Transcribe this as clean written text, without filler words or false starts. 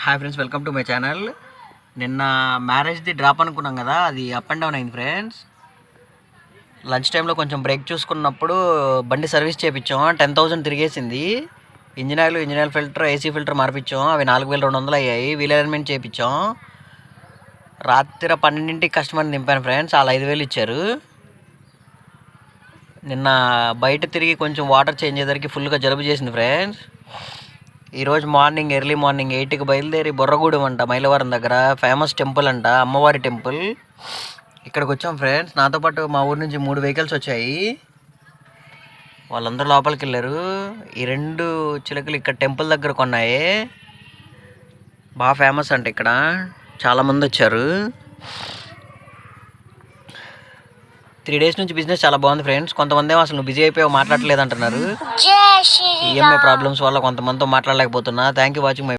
Hi friends, welcome to my channel. నిన్న మ్యారేజ్ది drop అనుకున్నాం కదా, అది అప్ అండ్ డౌన్ అయింది ఫ్రెండ్స్. లంచ్ టైంలో కొంచెం బ్రేక్ చూసుకున్నప్పుడు బండి సర్వీస్ చేయించాం. 10,000 తిరిగేసింది. Engine oil filter, AC filter మార్పించాం. అవి 4,200 అయ్యాయి. వీల్ అలైన్మెంట్ చేయించాం. రాత్రి 12ంటికి కస్టమర్ని దింపాను ఫ్రెండ్స్. వాళ్ళు 5,000 ఇచ్చారు. నిన్న బయట తిరిగి కొంచెం వాటర్ చేంజ్ అయ్యేసరికి ఫుల్గా జలుబు చేసింది ఫ్రెండ్స్. ఈరోజు ఎర్లీ మార్నింగ్ 8కి బయలుదేరి బొర్రగూడెం అంట, మైలవరం దగ్గర ఫేమస్ టెంపుల్ అంట, అమ్మవారి టెంపుల్. ఇక్కడికి వచ్చాం ఫ్రెండ్స్. నాతో పాటు మా ఊరి నుంచి 3 వెహికల్స్ వచ్చాయి. వాళ్ళందరూ లోపలికి వెళ్ళారు. ఈ 2 చిలకలు ఇక్కడ టెంపుల్ దగ్గర కొన్నాయి. బాగా ఫేమస్ అంట ఇక్కడ. చాలామంది వచ్చారు. 3 డేస్ నుంచి బిజినెస్ చాలా బాగుంది ఫ్రెండ్స్. కొంతమంది ఏమో అసలు నువ్వు బిజీ అయిపోయావు, మాట్లాడలేదు అంటున్నారు. ఈఎంఐ ప్రాబ్లమ్స్ వల్ల కొంతమందితో మాట్లాడలేకపోతున్నా. Thank you watching my